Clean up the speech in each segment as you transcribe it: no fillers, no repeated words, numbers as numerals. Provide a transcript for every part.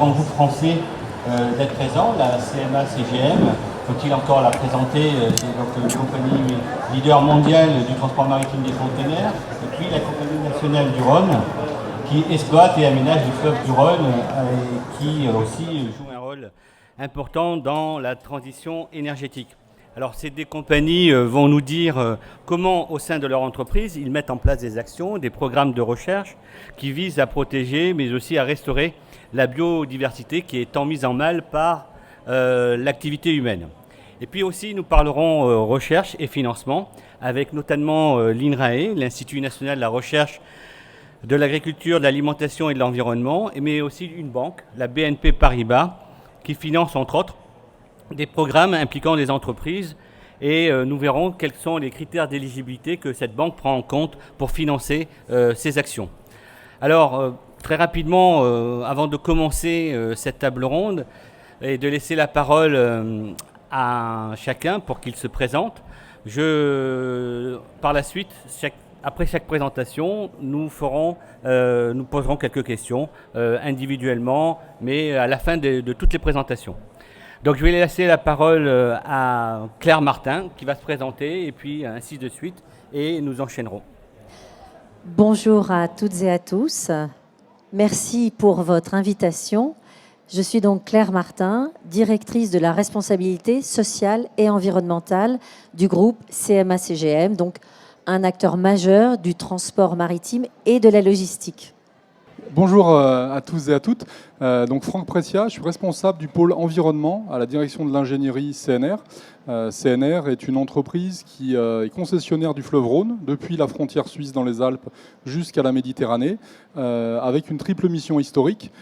Grand groupe français d'être présent, la CMA-CGM. Faut-il encore la présenter? C'est donc une compagnie leader mondiale du transport maritime des containers. Et puis la compagnie nationale du Rhône, qui exploite et aménage le fleuve du Rhône et qui aussi joue un rôle important dans la transition énergétique. Alors ces deux compagnies vont nous dire comment au sein de leur entreprise ils mettent en place des actions, des programmes de recherche qui visent à protéger mais aussi à restaurer la biodiversité qui est tant mise en mal par l'activité humaine. Et puis aussi nous parlerons recherche et financement avec notamment l'INRAE, l'Institut national de la recherche de l'agriculture, de l'alimentation et de l'environnement, mais aussi une banque, la BNP Paribas, qui finance entre autres des programmes impliquant les entreprises et nous verrons quels sont les critères d'éligibilité que cette banque prend en compte pour financer ces actions. Alors, très rapidement, avant de commencer cette table ronde et de laisser la parole à chacun pour qu'il se présente, par la suite, après chaque présentation, nous poserons quelques questions individuellement, mais à la fin de toutes les présentations. Donc je vais laisser la parole à Claire Martin qui va se présenter et puis ainsi de suite et nous enchaînerons. Bonjour à toutes et à tous. Merci pour votre invitation. Je suis donc Claire Martin, directrice de la responsabilité sociale et environnementale du groupe CMA-CGM, donc un acteur majeur du transport maritime et de la logistique. Bonjour à tous et à toutes. Donc Franck Pressia, je suis responsable du pôle environnement à la direction de l'ingénierie CNR. CNR est une entreprise qui est concessionnaire du fleuve Rhône depuis la frontière suisse dans les Alpes jusqu'à la Méditerranée, avec une triple mission historique: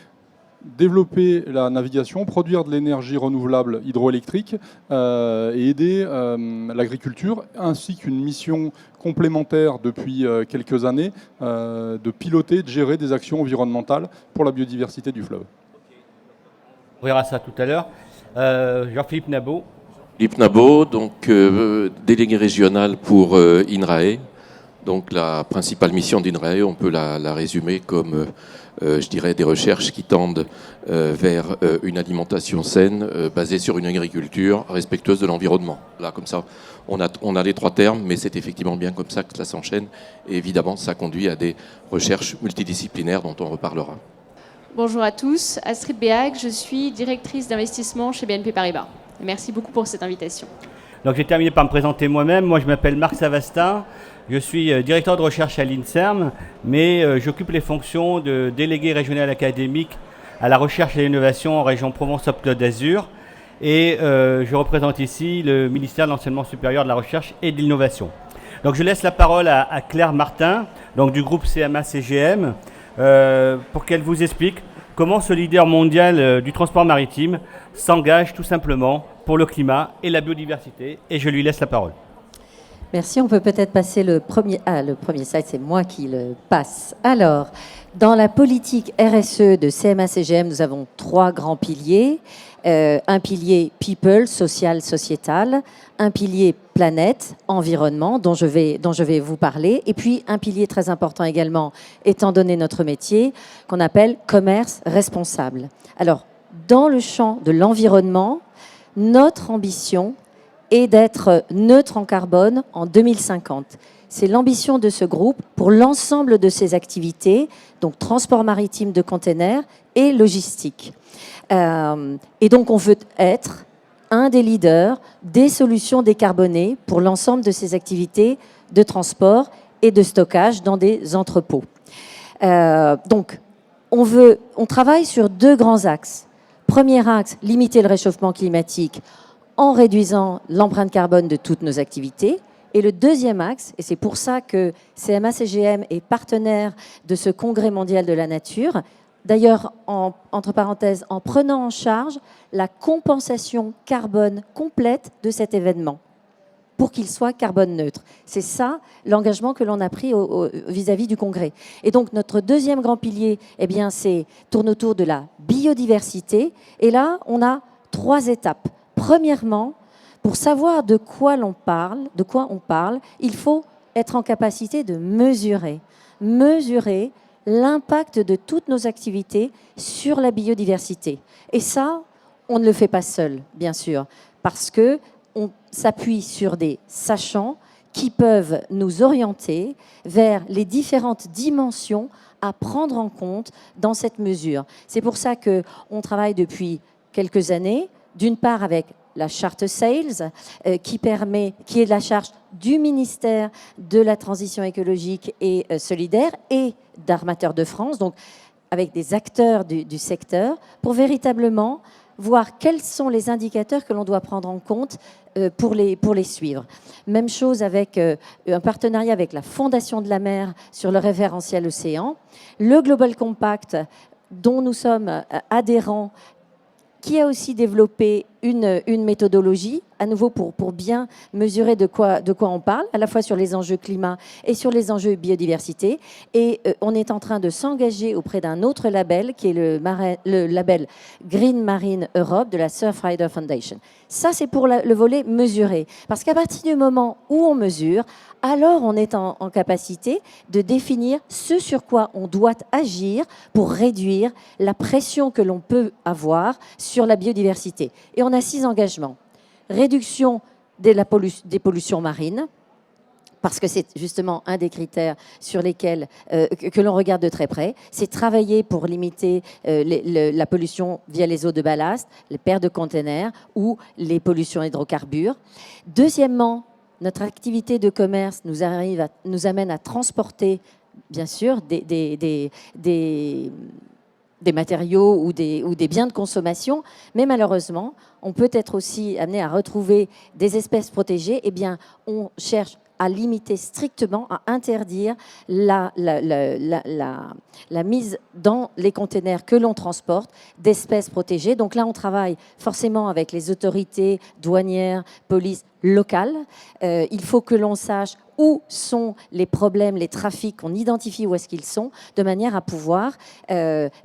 développer la navigation, produire de l'énergie renouvelable hydroélectrique et aider l'agriculture, ainsi qu'une mission complémentaire depuis quelques années de piloter, de gérer des actions environnementales pour la biodiversité du fleuve. On verra ça tout à l'heure. Jean-Philippe Nabeau. Philippe Nabeau, donc délégué régional pour INRAE. Donc la principale mission d'INRAE, on peut la résumer comme je dirais des recherches qui tendent vers une alimentation saine basée sur une agriculture respectueuse de l'environnement. Là, comme ça, on a les trois termes, mais c'est effectivement bien comme ça que ça s'enchaîne. Et évidemment, ça conduit à des recherches multidisciplinaires dont on reparlera. Bonjour à tous, Astrid Béag, je suis directrice d'investissement chez BNP Paribas. Merci beaucoup pour cette invitation. Donc j'ai terminé par me présenter moi-même. Moi je m'appelle Marc Savastin, je suis directeur de recherche à l'INSERM, mais j'occupe les fonctions de délégué régional académique à la recherche et l'innovation en région Provence-Alpes-Côte d'Azur. Et je représente ici le ministère de l'Enseignement supérieur, de la Recherche et de l'Innovation. Donc je laisse la parole à Claire Martin, donc du groupe CMA-CGM, pour qu'elle vous explique comment ce leader mondial du transport maritime s'engage tout simplement pour le climat et la biodiversité. Et je lui laisse la parole. Merci. On peut peut-être passer le premier slide, c'est moi qui le passe. Alors, dans la politique RSE de CMA-CGM, nous avons trois grands piliers. Un pilier people, social, sociétal, un pilier planète, environnement, dont je vais vous parler, et puis un pilier très important également, étant donné notre métier, qu'on appelle commerce responsable. Alors, dans le champ de l'environnement, notre ambition est d'être neutre en carbone en 2050. C'est l'ambition de ce groupe pour l'ensemble de ses activités, donc transport maritime de containers et logistique. Et donc, on veut être un des leaders des solutions décarbonées pour l'ensemble de ces activités de transport et de stockage dans des entrepôts. Donc, on travaille sur deux grands axes. Premier axe, limiter le réchauffement climatique en réduisant l'empreinte carbone de toutes nos activités. Et le deuxième axe, et c'est pour ça que CMA-CGM est partenaire de ce congrès mondial de la nature, d'ailleurs, entre parenthèses, en prenant en charge la compensation carbone complète de cet événement pour qu'il soit carbone neutre. C'est ça l'engagement que l'on a pris vis-à-vis du congrès. Et donc, notre deuxième grand pilier, eh bien, tourne autour de la biodiversité. Et là, on a trois étapes. Premièrement, pour savoir de quoi on parle, il faut être en capacité de mesurer l'impact de toutes nos activités sur la biodiversité. Et ça, on ne le fait pas seul, bien sûr, parce qu'on s'appuie sur des sachants qui peuvent nous orienter vers les différentes dimensions à prendre en compte dans cette mesure. C'est pour ça qu'on travaille depuis quelques années, d'une part avec la charte Sales, qui est la charge du ministère de la Transition écologique et solidaire et d'Armateurs de France, donc avec des acteurs du secteur, pour véritablement voir quels sont les indicateurs que l'on doit prendre en compte pour les suivre. Même chose avec un partenariat avec la Fondation de la mer sur le référentiel océan, le Global Compact dont nous sommes adhérents, qui a aussi développé une méthodologie, à nouveau pour bien mesurer de quoi on parle, à la fois sur les enjeux climat et sur les enjeux biodiversité. Et on est en train de s'engager auprès d'un autre label, qui est le label Green Marine Europe de la Surfrider Foundation. Ça, c'est pour le volet mesuré. Parce qu'à partir du moment où on mesure, alors on est en capacité de définir ce sur quoi on doit agir pour réduire la pression que l'on peut avoir sur la biodiversité. Et on a 6 engagements. Réduction des pollutions marines, parce que c'est justement un des critères sur lesquels que l'on regarde de très près. C'est travailler pour limiter la pollution via les eaux de ballast, les pertes de containers ou les pollutions hydrocarbures. Deuxièmement, notre activité de commerce nous amène à transporter, bien sûr, des matériaux ou des biens de consommation, mais malheureusement, on peut être aussi amené à retrouver des espèces protégées. Eh bien, on cherche à limiter strictement, à interdire la mise dans les containers que l'on transporte d'espèces protégées. Donc là, on travaille forcément avec les autorités douanières, police locales. Il faut que l'on sache où sont les problèmes, les trafics, qu'on identifie où est-ce qu'ils sont, de manière à pouvoir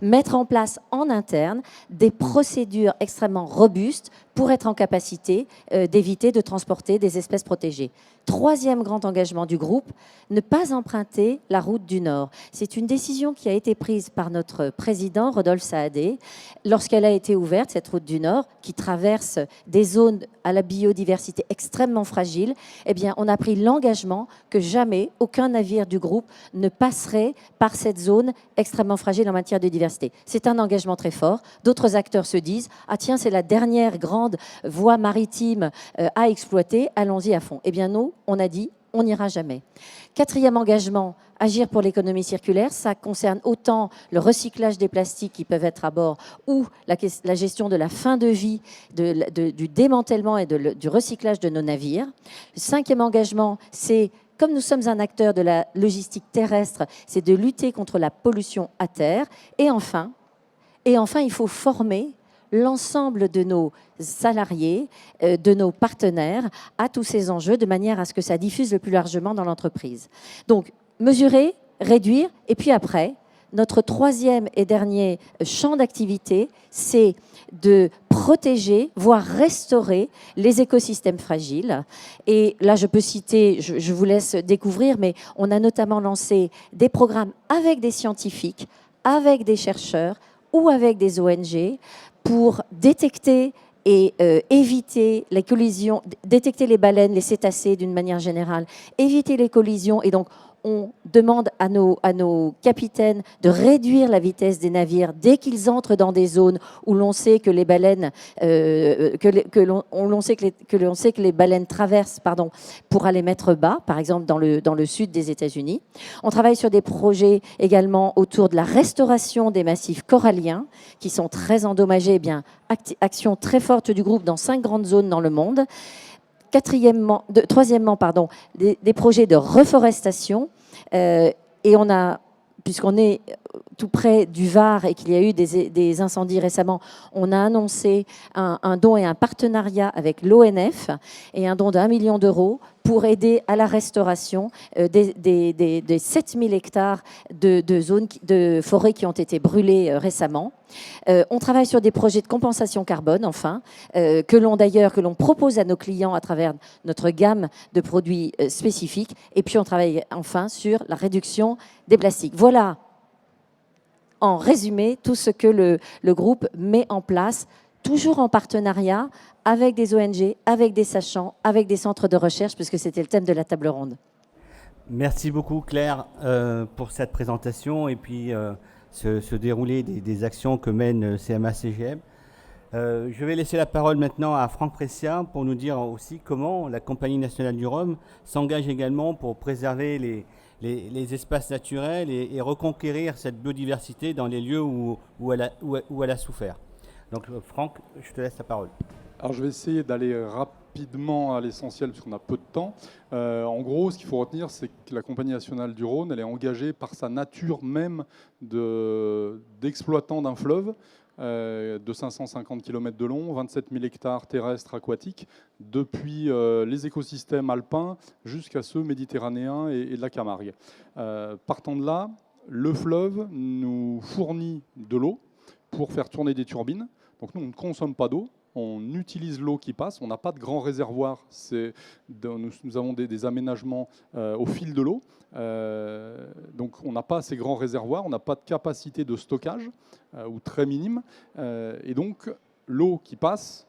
mettre en place en interne des procédures extrêmement robustes pour être en capacité d'éviter de transporter des espèces protégées. Troisième grand engagement du groupe, ne pas emprunter la route du Nord. C'est une décision qui a été prise par notre président, Rodolphe Saadé, lorsqu'elle a été ouverte, cette route du Nord, qui traverse des zones à la biodiversité extrêmement fragile. Eh bien, on a pris l'engagement que jamais aucun navire du groupe ne passerait par cette zone extrêmement fragile en matière de diversité. C'est un engagement très fort. D'autres acteurs se disent « Ah tiens, c'est la dernière grande voie maritime à exploiter, allons-y à fond ». Eh bien, nous, on a dit « On n'ira jamais ». Quatrième engagement, agir pour l'économie circulaire. Ça concerne autant le recyclage des plastiques qui peuvent être à bord ou la gestion de la fin de vie, du démantèlement et du recyclage de nos navires. Le cinquième engagement, c'est, comme nous sommes un acteur de la logistique terrestre, c'est de lutter contre la pollution à terre. Et enfin, il faut former l'ensemble de nos salariés, de nos partenaires à tous ces enjeux de manière à ce que ça diffuse le plus largement dans l'entreprise. Donc, mesurer, réduire, et puis après, notre troisième et dernier champ d'activité, c'est de protéger, voire restaurer les écosystèmes fragiles. Et là, je peux citer, je vous laisse découvrir, mais on a notamment lancé des programmes avec des scientifiques, avec des chercheurs ou avec des ONG pour détecter et éviter les collisions, détecter les baleines, les cétacés d'une manière générale, éviter les collisions. Et donc, on demande à nos capitaines de réduire la vitesse des navires dès qu'ils entrent dans des zones où l'on sait que les baleines, l'on sait que les baleines traversent, pour aller mettre bas, par exemple dans le sud des États-Unis. On travaille sur des projets également autour de la restauration des massifs coralliens qui sont très endommagés. Eh bien, action très forte du groupe dans 5 grandes zones dans le monde. Troisièmement, des projets de reforestation. Et on a, puisqu'on est tout près du Var et qu'il y a eu des incendies récemment, on a annoncé un don et un partenariat avec l'ONF et un don d'1 million d'euros pour aider à la restauration des 7000 hectares de zones de forêts qui ont été brûlées récemment. On travaille sur des projets de compensation carbone, enfin, que l'on propose à nos clients à travers notre gamme de produits spécifiques. Et puis, on travaille enfin sur la réduction des plastiques. Voilà en résumé tout ce que le groupe met en place, toujours en partenariat avec des ONG, avec des sachants, avec des centres de recherche, puisque c'était le thème de la table ronde. Merci beaucoup Claire pour cette présentation et puis ce déroulé des actions que mène CMA-CGM. Je vais laisser la parole maintenant à Franck Pressia pour nous dire aussi comment la Compagnie nationale du Rhum s'engage également pour préserver les espaces naturels et reconquérir cette biodiversité dans les lieux où elle a souffert. Donc Franck, je te laisse la parole. Alors je vais essayer d'aller rapidement à l'essentiel puisqu'on a peu de temps. En gros, ce qu'il faut retenir, c'est que la Compagnie nationale du Rhône, elle est engagée par sa nature même d'exploitant d'un fleuve de 550 km de long, 27 000 hectares terrestres aquatiques, depuis les écosystèmes alpins jusqu'à ceux méditerranéens et de la Camargue. Partant de là, le fleuve nous fournit de l'eau pour faire tourner des turbines. Donc nous, on ne consomme pas d'eau. On utilise l'eau qui passe, on n'a pas de grands réservoirs, nous avons des aménagements au fil de l'eau, donc on n'a pas ces grands réservoirs, on n'a pas de capacité de stockage, ou très minime, et donc l'eau qui passe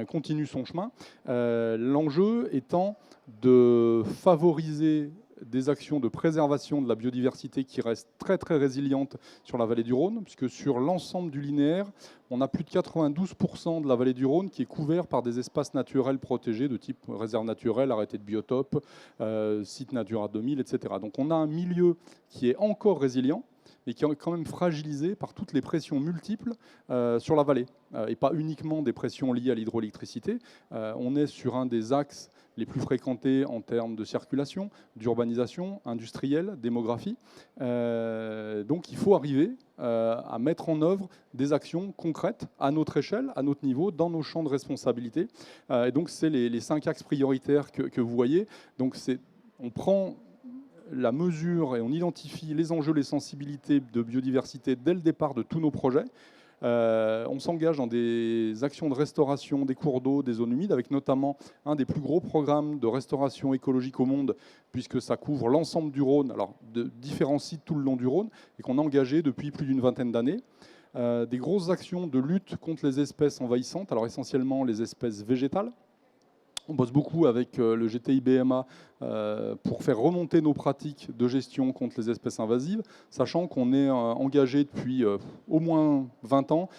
continue son chemin, l'enjeu étant de favoriser des actions de préservation de la biodiversité qui restent très très résilientes sur la vallée du Rhône, puisque sur l'ensemble du linéaire, on a plus de 92% de la vallée du Rhône qui est couvert par des espaces naturels protégés de type réserve naturelle, arrêté de biotope, site Natura 2000, etc. Donc on a un milieu qui est encore résilient, mais qui est quand même fragilisé par toutes les pressions multiples sur la vallée, et pas uniquement des pressions liées à l'hydroélectricité. On est sur un des axes les plus fréquentés en termes de circulation, d'urbanisation, industrielle, démographie. Donc il faut arriver à mettre en œuvre des actions concrètes à notre échelle, à notre niveau, dans nos champs de responsabilité. Et donc c'est les 5 axes prioritaires que vous voyez. Donc on prend la mesure et on identifie les enjeux, les sensibilités de biodiversité dès le départ de tous nos projets. On s'engage dans des actions de restauration des cours d'eau, des zones humides, avec notamment un des plus gros programmes de restauration écologique au monde, puisque ça couvre l'ensemble du Rhône, alors de différents sites tout le long du Rhône, et qu'on a engagé depuis plus d'une vingtaine d'années. Des grosses actions de lutte contre les espèces envahissantes, alors essentiellement les espèces végétales. On bosse beaucoup avec le GTI-BMA pour faire remonter nos pratiques de gestion contre les espèces invasives, sachant qu'on est engagé depuis au moins 20 ans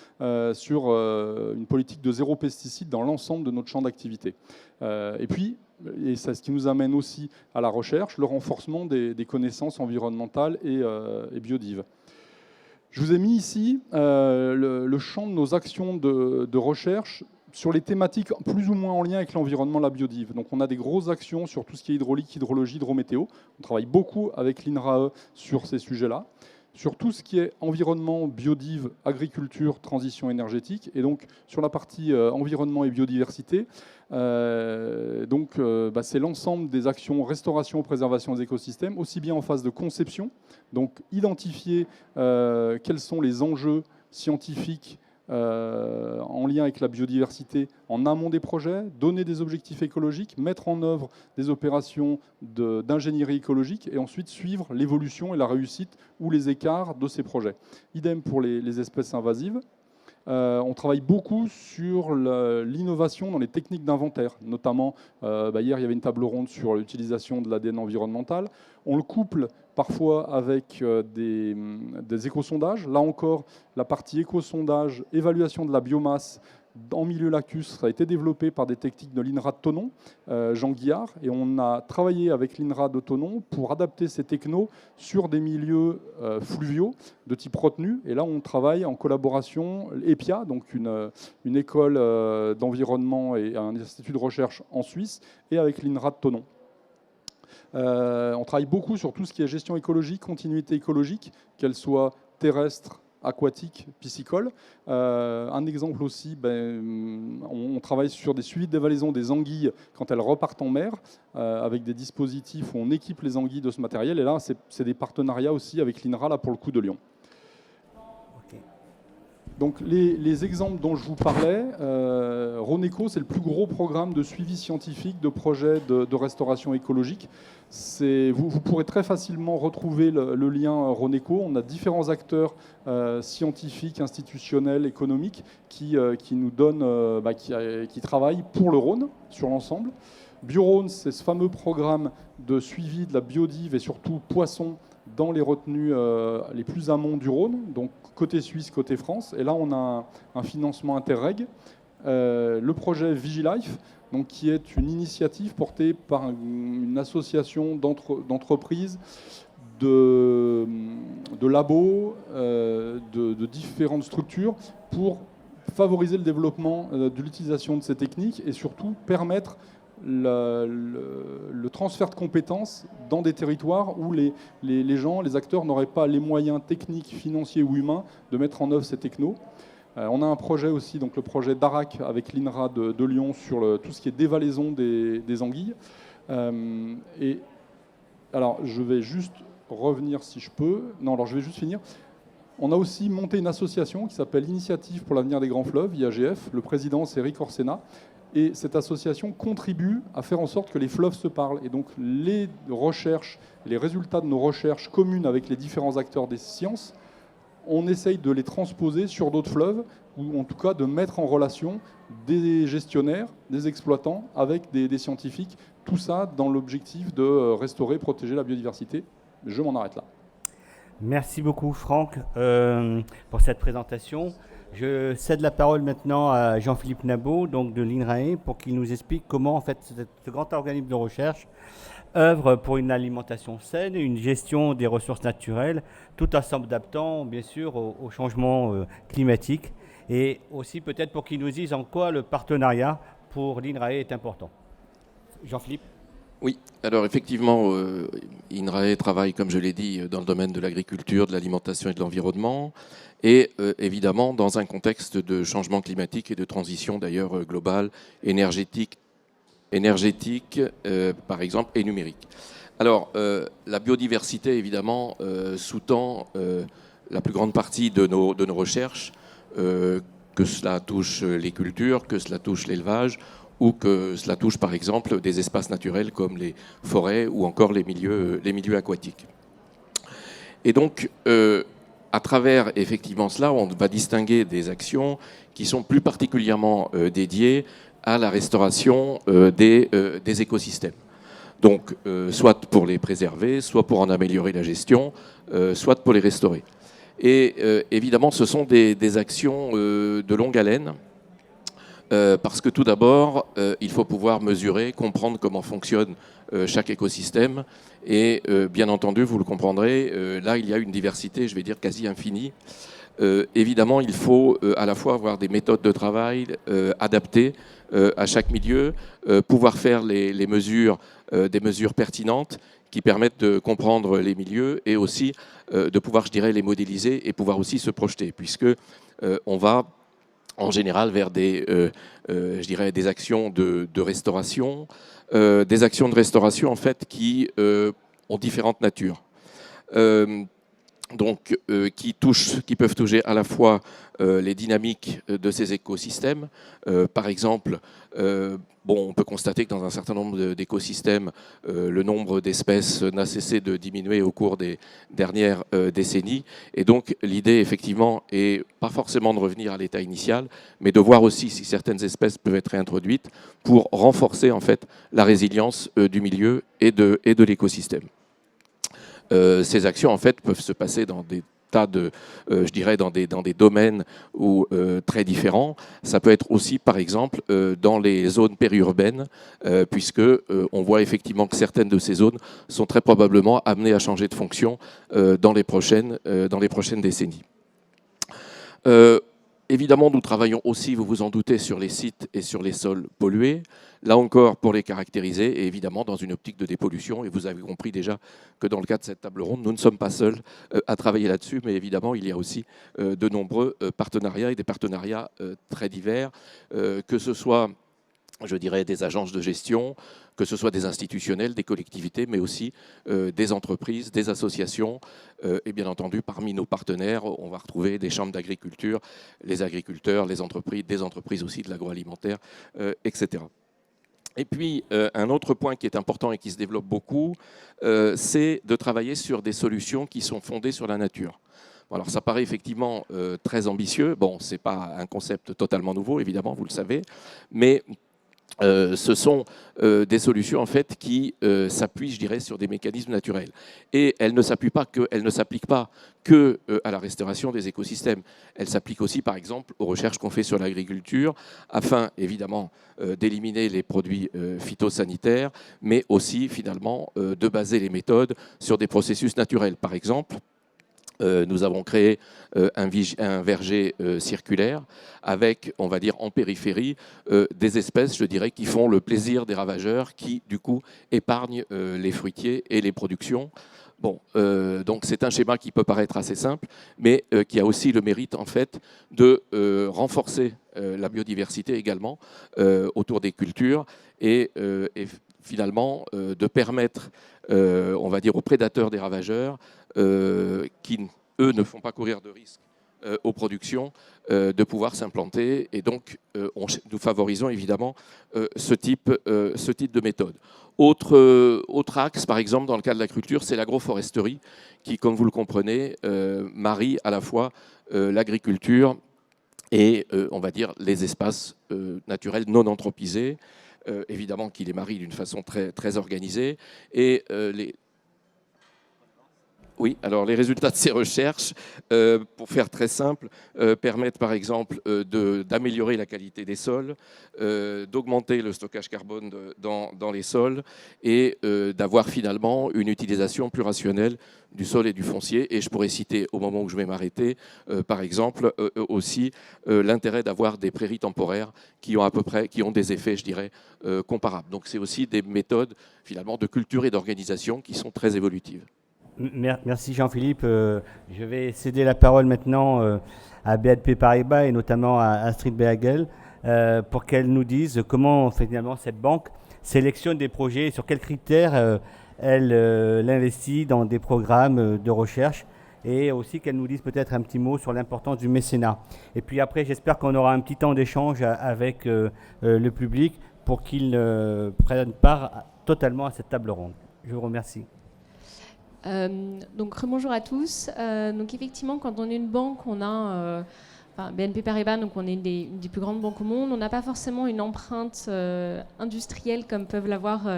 sur une politique de 0 pesticide dans l'ensemble de notre champ d'activité. Et puis, et c'est ce qui nous amène aussi à la recherche, le renforcement des connaissances environnementales et biodives. Je vous ai mis ici le champ de nos actions de recherche sur les thématiques plus ou moins en lien avec l'environnement, la biodive. Donc on a des grosses actions sur tout ce qui est hydraulique, hydrologie, hydrométéo. On travaille beaucoup avec l'INRAE sur ces sujets-là. Sur tout ce qui est environnement, biodive, agriculture, transition énergétique. Et donc sur la partie environnement et biodiversité, c'est l'ensemble des actions restauration, préservation des écosystèmes, aussi bien en phase de conception, donc identifier quels sont les enjeux scientifiques en lien avec la biodiversité en amont des projets, donner des objectifs écologiques, mettre en œuvre des opérations d'ingénierie écologique et ensuite suivre l'évolution et la réussite ou les écarts de ces projets. Idem pour les espèces invasives. On travaille beaucoup sur l'innovation dans les techniques d'inventaire, notamment, hier il y avait une table ronde sur l'utilisation de l'ADN environnemental. On le couple parfois avec des écosondages. Là encore, la partie écosondage, évaluation de la biomasse en milieu lacustre a été développée par des techniques de l'INRA de Thonon, Jean Guillard, et on a travaillé avec l'INRA de Thonon pour adapter ces technos sur des milieux fluviaux de type retenu. Et là, on travaille en collaboration, EPIA, donc une école d'environnement et un institut de recherche en Suisse, et avec l'INRA de Thonon. On travaille beaucoup sur tout ce qui est gestion écologique, continuité écologique, qu'elle soit terrestre, aquatique, piscicole. Un exemple aussi, on travaille sur des suivis de dévalaison des anguilles quand elles repartent en mer, avec des dispositifs où on équipe les anguilles de ce matériel. Et là, c'est des partenariats aussi avec l'INRA, là, pour le coup, de Lyon. Donc les exemples dont je vous parlais, Rhoneco, c'est le plus gros programme de suivi scientifique de projets de restauration écologique. Vous pourrez très facilement retrouver le lien Rhoneco. On a différents acteurs scientifiques, institutionnels, économiques qui nous donnent, qui travaillent pour le Rhône sur l'ensemble. BioRhône, c'est ce fameux programme de suivi de la biodive et surtout poissons dans les retenues les plus amont du Rhône, donc côté Suisse, côté France. Et là, on a un financement interreg. Le projet Vigilife, donc, qui est une initiative portée par une association d'entreprises, de labos, de différentes structures pour favoriser le développement de l'utilisation de ces techniques et surtout permettre le transfert de compétences dans des territoires où les gens, les acteurs n'auraient pas les moyens techniques, financiers ou humains de mettre en œuvre ces technos. On a un projet aussi, donc le projet DARAC avec l'INRA de Lyon sur tout ce qui est dévalaison des anguilles. Et alors, je vais juste revenir si je peux. Non, alors je vais juste finir. On a aussi monté une association qui s'appelle Initiative pour l'avenir des grands fleuves, IAGF. Le président, c'est Eric Orsena. Et cette association contribue à faire en sorte que les fleuves se parlent. Et donc, les recherches, les résultats de nos recherches communes avec les différents acteurs des sciences, on essaye de les transposer sur d'autres fleuves, ou en tout cas de mettre en relation des gestionnaires, des exploitants avec des scientifiques. Tout ça dans l'objectif de restaurer, protéger la biodiversité. Je m'en arrête là. Merci beaucoup Franck pour cette présentation. Je cède la parole maintenant à Jean-Philippe Nabeau, donc de l'INRAE, pour qu'il nous explique comment en fait ce grand organisme de recherche œuvre pour une alimentation saine et une gestion des ressources naturelles, tout en s'adaptant bien sûr au changement climatique, et aussi peut-être pour qu'il nous dise en quoi le partenariat pour l'INRAE est important. Jean-Philippe. Oui, alors effectivement, INRAE travaille, comme je l'ai dit, dans le domaine de l'agriculture, de l'alimentation et de l'environnement, et évidemment dans un contexte de changement climatique et de transition d'ailleurs globale, énergétique par exemple, et numérique. Alors, la biodiversité, évidemment, sous-tend la plus grande partie de nos recherches, que cela touche les cultures, que cela touche l'élevage, ou que cela touche par exemple des espaces naturels comme les forêts ou encore les milieux aquatiques. Et donc, à travers effectivement cela, on va distinguer des actions qui sont plus particulièrement dédiées à la restauration des écosystèmes. Donc, soit pour les préserver, soit pour en améliorer la gestion, soit pour les restaurer. Et évidemment, ce sont des actions de longue haleine, parce que tout d'abord, il faut pouvoir mesurer, comprendre comment fonctionne chaque écosystème. Et bien entendu, vous le comprendrez, là, il y a une diversité, je vais dire, quasi infinie. Évidemment, il faut à la fois avoir des méthodes de travail adaptées à chaque milieu, pouvoir faire les mesures, des mesures pertinentes qui permettent de comprendre les milieux et aussi de pouvoir, je dirais, les modéliser et pouvoir aussi se projeter, puisque on va en général vers je dirais, des actions de restauration, des actions de restauration en fait qui ont différentes natures. Donc, qui peuvent toucher à la fois les dynamiques de ces écosystèmes. Par exemple, on peut constater que dans un certain nombre d'écosystèmes, le nombre d'espèces n'a cessé de diminuer au cours des dernières décennies. Et donc, l'idée, effectivement, est pas forcément de revenir à l'état initial, mais de voir aussi si certaines espèces peuvent être réintroduites pour renforcer, en fait, la résilience du milieu et de l'écosystème. Ces actions, en fait, peuvent se passer dans des tas de, je dirais, dans des domaines très différents. Ça peut être aussi, par exemple, dans les zones périurbaines, puisque on voit effectivement que certaines de ces zones sont très probablement amenées à changer de fonction dans les prochaines décennies. Évidemment, nous travaillons aussi, vous vous en doutez, sur les sites et sur les sols pollués. Là encore, pour les caractériser, et évidemment dans une optique de dépollution. Et vous avez compris déjà que dans le cadre de cette table ronde, nous ne sommes pas seuls à travailler là-dessus, mais évidemment, il y a aussi de nombreux partenariats et des partenariats très divers, que ce soit, je dirais, des agences de gestion, que ce soit des institutionnels, des collectivités, mais aussi des entreprises, des associations. Et bien entendu, parmi nos partenaires, on va retrouver des chambres d'agriculture, les agriculteurs, les entreprises, des entreprises aussi de l'agroalimentaire, etc. Et puis, un autre point qui est important et qui se développe beaucoup, c'est de travailler sur des solutions qui sont fondées sur la nature. Alors ça paraît effectivement très ambitieux. Bon, ce n'est pas un concept totalement nouveau, évidemment, vous le savez, mais ce sont des solutions en fait qui s'appuient, je dirais, sur des mécanismes naturels. Et elles ne s'appliquent pas que à la restauration des écosystèmes. Elles s'appliquent aussi, par exemple, aux recherches qu'on fait sur l'agriculture, afin évidemment d'éliminer les produits phytosanitaires, mais aussi finalement de baser les méthodes sur des processus naturels. Par exemple, nous avons créé un verger circulaire avec, on va dire, en périphérie, des espèces, je dirais, qui font le plaisir des ravageurs, qui, du coup, épargnent les fruitiers et les productions. Bon, donc c'est un schéma qui peut paraître assez simple, mais qui a aussi le mérite, en fait, de renforcer la biodiversité également autour des cultures et finalement de permettre, on va dire, aux prédateurs des ravageurs qui, eux, ne font pas courir de risques aux productions, de pouvoir s'implanter. Et donc, nous favorisons évidemment ce type de méthode. Autre axe, par exemple, dans le cas de la culture, c'est l'agroforesterie, qui, comme vous le comprenez, marie à la fois l'agriculture et, on va dire, les espaces naturels non anthropisés. Évidemment qu'il les marie d'une façon très, très organisée. Et oui, alors les résultats de ces recherches, pour faire très simple, permettent par exemple d'améliorer la qualité des sols, d'augmenter le stockage carbone dans les sols et d'avoir finalement une utilisation plus rationnelle du sol et du foncier. Et je pourrais citer, au moment où je vais m'arrêter, par exemple aussi l'intérêt d'avoir des prairies temporaires qui ont des effets, je dirais, comparables. Donc c'est aussi des méthodes finalement de culture et d'organisation qui sont très évolutives. Merci Jean-Philippe. Je vais céder la parole maintenant à BNP Paribas et notamment à Astrid Behagel pour qu'elle nous dise comment finalement cette banque sélectionne des projets et sur quels critères elle investit dans des programmes de recherche, et aussi qu'elle nous dise peut-être un petit mot sur l'importance du mécénat. Et puis après, j'espère qu'on aura un petit temps d'échange avec le public pour qu'ils prennent part totalement à cette table ronde. Je vous remercie. Donc rebonjour à tous. Donc effectivement, quand on est une banque, on a BNP Paribas, donc on est une des plus grandes banques au monde. On n'a pas forcément une empreinte industrielle comme peuvent l'avoir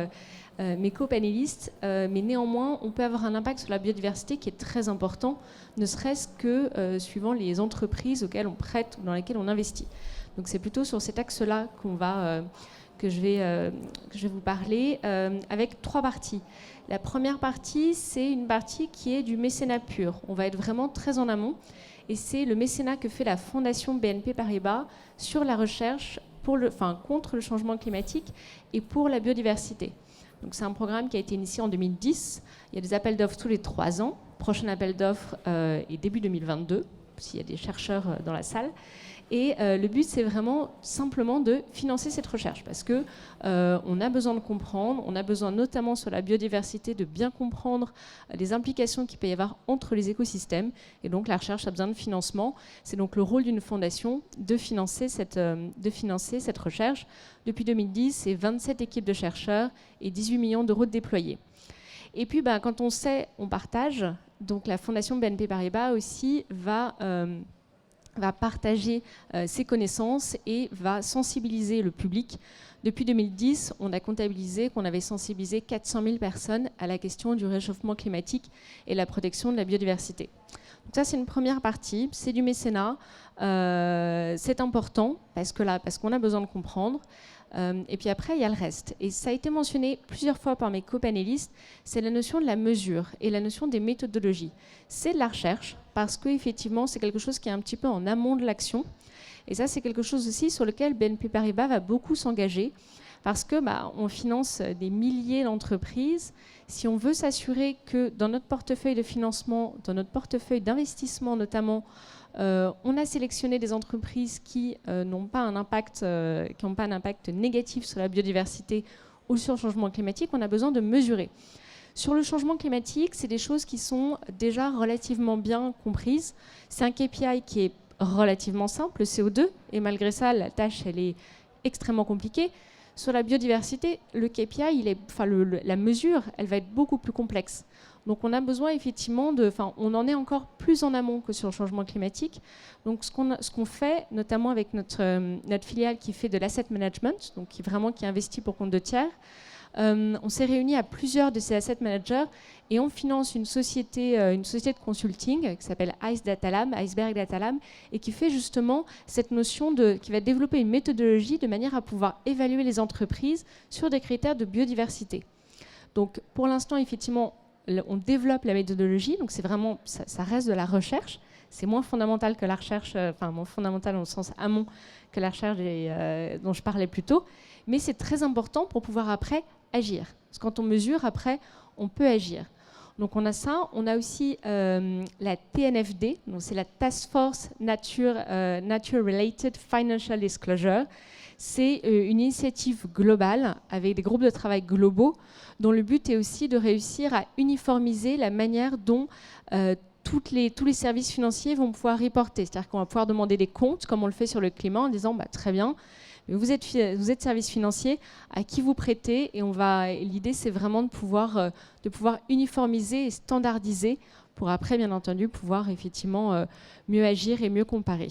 mes copanélistes, mais néanmoins, on peut avoir un impact sur la biodiversité qui est très important, ne serait-ce que suivant les entreprises auxquelles on prête ou dans lesquelles on investit. Donc c'est plutôt sur cet axe-là que je vais vous parler, avec 3 parties. La première partie, c'est une partie qui est du mécénat pur. On va être vraiment très en amont, et c'est le mécénat que fait la Fondation BNP Paribas sur la recherche contre le changement climatique et pour la biodiversité. Donc c'est un programme qui a été initié en 2010. Il y a des appels d'offres tous les 3 ans. Prochain appel d'offres est début 2022, s'il y a des chercheurs dans la salle. Et le but, c'est vraiment simplement de financer cette recherche, parce que on a besoin de comprendre, on a besoin notamment sur la biodiversité de bien comprendre les implications qu'il peut y avoir entre les écosystèmes, et donc la recherche a besoin de financement. C'est donc le rôle d'une fondation de financer cette recherche. Depuis 2010, c'est 27 équipes de chercheurs et 18 millions d'euros de déployés. Et puis, quand on sait, on partage. Donc la fondation BNP Paribas aussi va partager ses connaissances et va sensibiliser le public. Depuis 2010, on a comptabilisé qu'on avait sensibilisé 400 000 personnes à la question du réchauffement climatique et la protection de la biodiversité. Donc ça, c'est une première partie, c'est du mécénat. C'est important parce qu'on a besoin de comprendre. Et puis après, il y a le reste. Et ça a été mentionné plusieurs fois par mes copanélistes, c'est la notion de la mesure et la notion des méthodologies. C'est de la recherche, parce qu'effectivement, c'est quelque chose qui est un petit peu en amont de l'action. Et ça, c'est quelque chose aussi sur lequel BNP Paribas va beaucoup s'engager, parce que on finance des milliers d'entreprises. Si on veut s'assurer que dans notre portefeuille de financement, dans notre portefeuille d'investissement notamment, on a sélectionné des entreprises qui n'ont pas un impact négatif sur la biodiversité ou sur le changement climatique, on a besoin de mesurer. Sur le changement climatique, c'est des choses qui sont déjà relativement bien comprises. C'est un KPI qui est relativement simple, le CO2, et malgré ça, la tâche, elle est extrêmement compliquée. Sur la biodiversité, le KPI, la mesure, elle va être beaucoup plus complexe. Donc on a besoin effectivement on en est encore plus en amont que sur le changement climatique. Donc ce qu'on fait, notamment avec notre filiale qui fait de l'asset management, donc qui investit pour compte de tiers, on s'est réunis à plusieurs de ces asset managers et on finance une société de consulting qui s'appelle Iceberg Data Lab, et qui fait justement cette notion qui va développer une méthodologie de manière à pouvoir évaluer les entreprises sur des critères de biodiversité. Donc pour l'instant, effectivement, on développe la méthodologie, donc c'est vraiment, ça reste de la recherche. C'est moins fondamental que la recherche, moins fondamental dans le sens amont que la recherche dont je parlais plus tôt, mais c'est très important pour pouvoir après agir. Parce que quand on mesure, après, on peut agir. Donc on a ça, on a aussi la TNFD, donc c'est la Task Force Nature Related Financial Disclosure. C'est une initiative globale avec des groupes de travail globaux dont le but est aussi de réussir à uniformiser la manière dont tous les services financiers vont pouvoir reporter. C'est-à-dire qu'on va pouvoir demander des comptes, comme on le fait sur le climat, en disant très bien, vous êtes service financier, à qui vous prêtez, et l'idée c'est vraiment de pouvoir uniformiser et standardiser pour après, bien entendu, pouvoir effectivement mieux agir et mieux comparer.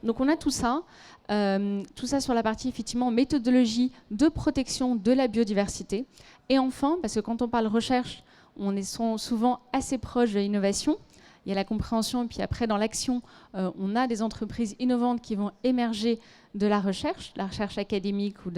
Donc on a tout ça sur la partie effectivement méthodologie de protection de la biodiversité. Et enfin, parce que quand on parle recherche, on est souvent assez proche de l'innovation. Il y a la compréhension, et puis après, dans l'action, on a des entreprises innovantes qui vont émerger de la recherche académique ou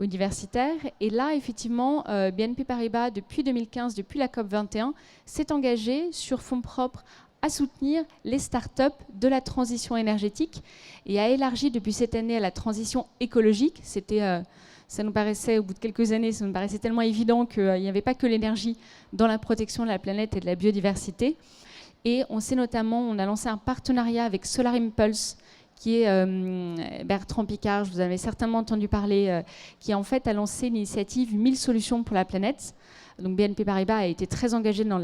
universitaire. Et là, effectivement, BNP Paribas, depuis 2015, depuis la COP21, s'est engagé sur fonds propres à soutenir les startups de la transition énergétique et a élargi depuis cette année à la transition écologique. Ça nous paraissait, au bout de quelques années, ça nous paraissait tellement évident qu'il n'y avait pas que l'énergie dans la protection de la planète et de la biodiversité. Et on a lancé un partenariat avec Solar Impulse, qui est Bertrand Piccard, je vous en avais certainement entendu parler, qui en fait a lancé l'initiative 1000 solutions pour la planète. Donc BNP Paribas a été très engagé dans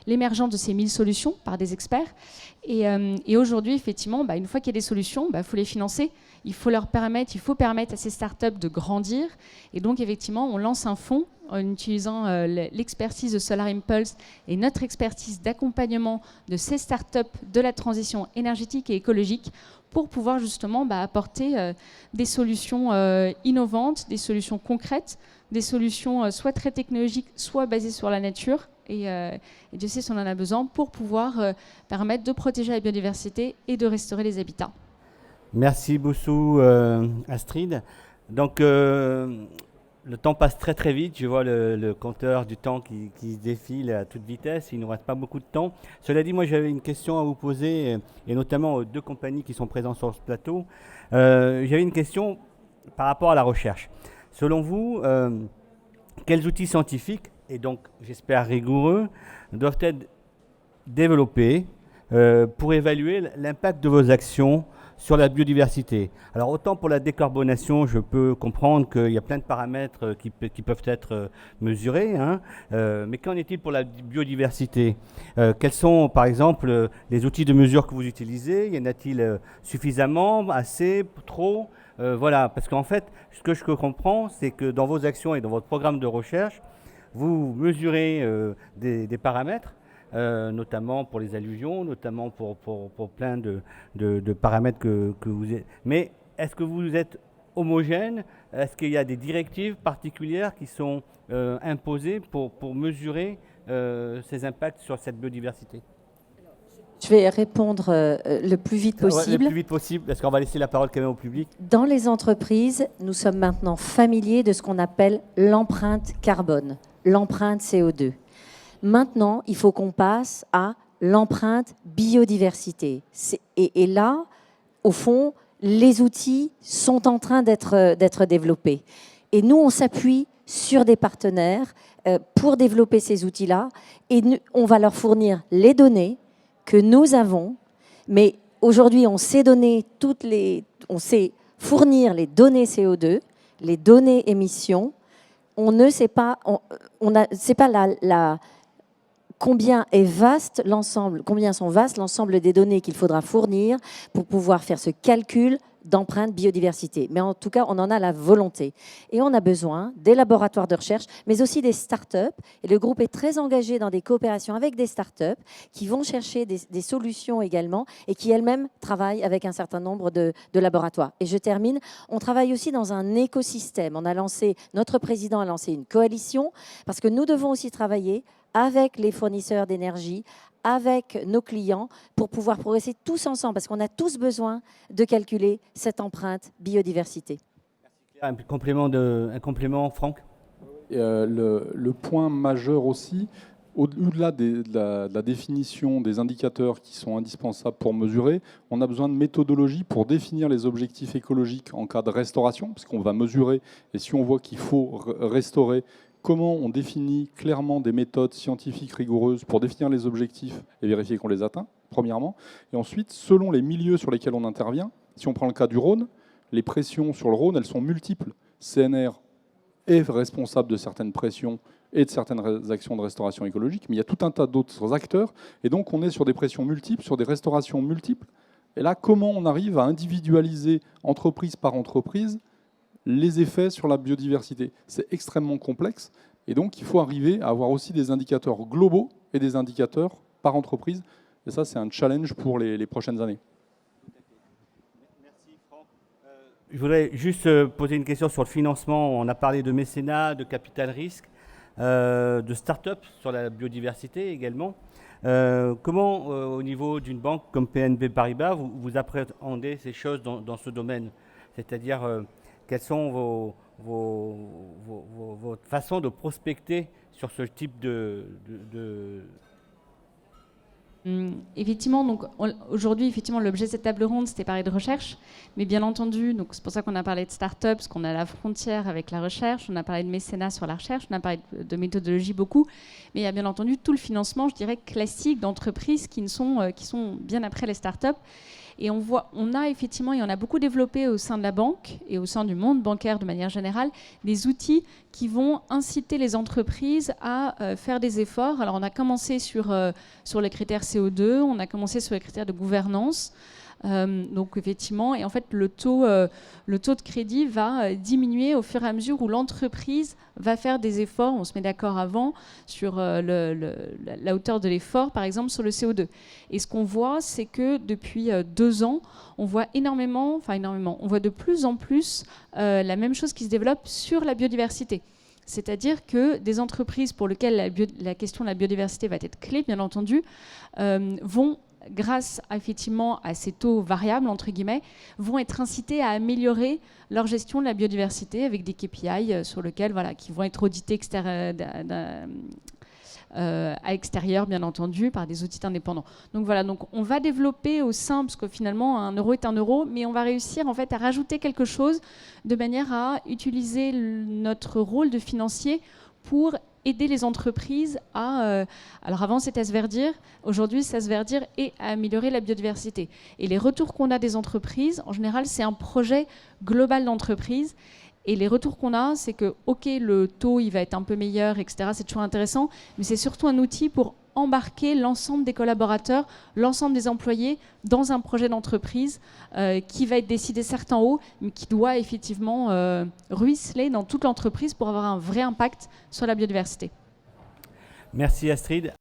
l'émergence de ces 1000 solutions par des experts. Et aujourd'hui, effectivement, une fois qu'il y a des solutions, faut les financer. Il faut permettre à ces startups de grandir. Et donc, effectivement, on lance un fonds en utilisant l'expertise de Solar Impulse et notre expertise d'accompagnement de ces startups de la transition énergétique et écologique pour pouvoir justement apporter des solutions innovantes, des solutions concrètes, des solutions soit très technologiques, soit basées sur la nature. Et Dieu sait si on en a besoin pour pouvoir permettre de protéger la biodiversité et de restaurer les habitats. Merci beaucoup, Astrid. Donc, le temps passe très très vite. Je vois le compteur du temps qui se défile à toute vitesse. Il ne nous reste pas beaucoup de temps. Cela dit, moi j'avais une question à vous poser, et notamment aux deux compagnies qui sont présentes sur ce plateau. J'avais une question par rapport à la recherche. Selon vous, quels outils scientifiques, et donc j'espère rigoureux, doivent être développés pour évaluer l'impact de vos actions sur la biodiversité? Alors autant pour la décarbonation, je peux comprendre qu'il y a plein de paramètres qui peuvent être mesurés, mais qu'en est-il pour la biodiversité? Quels sont par exemple les outils de mesure que vous utilisez? Y en a-t-il suffisamment, assez, trop? Voilà, parce qu'en fait, ce que je comprends, c'est que dans vos actions et dans votre programme de recherche, vous mesurez des paramètres, notamment pour les alluvions, notamment pour plein de paramètres que vous êtes. Mais est-ce que vous êtes homogène? Est-ce qu'il y a des directives particulières qui sont imposées pour mesurer ces impacts sur cette biodiversité? Je vais répondre le plus vite possible. Le plus vite possible, parce qu'on va laisser la parole quand même au public. Dans les entreprises, nous sommes maintenant familiers de ce qu'on appelle l'empreinte carbone, l'empreinte CO2. Maintenant, il faut qu'on passe à l'empreinte biodiversité. Et là, au fond, les outils sont en train d'être développés. Et nous, on s'appuie sur des partenaires pour développer ces outils-là. Et on va leur fournir les données que nous avons. Mais aujourd'hui, on sait fournir les données CO2, les données émissions. On ne sait pas, c'est pas combien sont vastes l'ensemble des données qu'il faudra fournir pour pouvoir faire ce calcul d'empreinte biodiversité. Mais en tout cas, on en a la volonté. Et on a besoin des laboratoires de recherche, mais aussi des start-up. Et le groupe est très engagé dans des coopérations avec des start-up qui vont chercher des solutions également et qui elles-mêmes travaillent avec un certain nombre de laboratoires. Et je termine, on travaille aussi dans un écosystème. Notre président a lancé une coalition parce que nous devons aussi travailler avec les fournisseurs d'énergie, avec nos clients, pour pouvoir progresser tous ensemble, parce qu'on a tous besoin de calculer cette empreinte biodiversité. Un complément, Franck. Le point majeur aussi, au-delà de la définition des indicateurs qui sont indispensables pour mesurer, on a besoin de méthodologie pour définir les objectifs écologiques en cas de restauration, parce qu'on va mesurer, et si on voit qu'il faut restaurer, comment on définit clairement des méthodes scientifiques rigoureuses pour définir les objectifs et vérifier qu'on les atteint, premièrement. Et ensuite, selon les milieux sur lesquels on intervient, si on prend le cas du Rhône, les pressions sur le Rhône, elles sont multiples. CNR est responsable de certaines pressions et de certaines actions de restauration écologique, mais il y a tout un tas d'autres acteurs, et donc on est sur des pressions multiples, sur des restaurations multiples. Et là, comment on arrive à individualiser, entreprise par entreprise, les effets sur la biodiversité? C'est extrêmement complexe, et donc il faut arriver à avoir aussi des indicateurs globaux et des indicateurs par entreprise, et ça c'est un challenge pour les prochaines années. Merci Franck. Je voudrais juste poser une question sur le financement. On a parlé de mécénat, de capital risque, de start-up sur la biodiversité également. Comment, au niveau d'une banque comme BNP Paribas, vous appréhendez ces choses dans ce domaine? C'est-à-dire, quelles sont vos façons de prospecter sur ce type de... Effectivement, donc aujourd'hui, effectivement, l'objet de cette table ronde, c'était parler de recherche, mais bien entendu, donc c'est pour ça qu'on a parlé de start-up, parce qu'on a la frontière avec la recherche, on a parlé de mécénat sur la recherche, on a parlé de méthodologie beaucoup, mais il y a bien entendu tout le financement, je dirais, classique d'entreprises qui sont bien après les start-up. Et on a effectivement, et on a beaucoup développé au sein de la banque et au sein du monde bancaire de manière générale, des outils qui vont inciter les entreprises à faire des efforts. Alors on a commencé sur les critères CO2, on a commencé sur les critères de gouvernance. Donc effectivement, et en fait le taux de crédit va diminuer au fur et à mesure où l'entreprise va faire des efforts. On se met d'accord avant sur la hauteur de l'effort, par exemple sur le CO2. Et ce qu'on voit, c'est que depuis 2 ans, on voit on voit de plus en plus la même chose qui se développe sur la biodiversité. C'est-à-dire que des entreprises pour lesquelles la question de la biodiversité va être clé, bien entendu, vont, grâce effectivement à ces taux variables, entre guillemets, vont être incités à améliorer leur gestion de la biodiversité avec des KPI sur lesquels, qui vont être audités à extérieur, bien entendu, par des outils indépendants. Donc voilà, donc on va développer au sein, parce que finalement, 1 euro est 1 euro, mais on va réussir en fait à rajouter quelque chose de manière à utiliser notre rôle de financier pour aider les entreprises à... alors avant, c'était à se verdir. Aujourd'hui, c'est à se verdir et à améliorer la biodiversité. Et les retours qu'on a des entreprises, en général, c'est un projet global d'entreprise. Et les retours qu'on a, c'est que, OK, le taux, il va être un peu meilleur, etc. C'est toujours intéressant. Mais c'est surtout un outil pour embarquer l'ensemble des collaborateurs, l'ensemble des employés dans un projet d'entreprise qui va être décidé certes en haut, mais qui doit effectivement ruisseler dans toute l'entreprise pour avoir un vrai impact sur la biodiversité. Merci Astrid.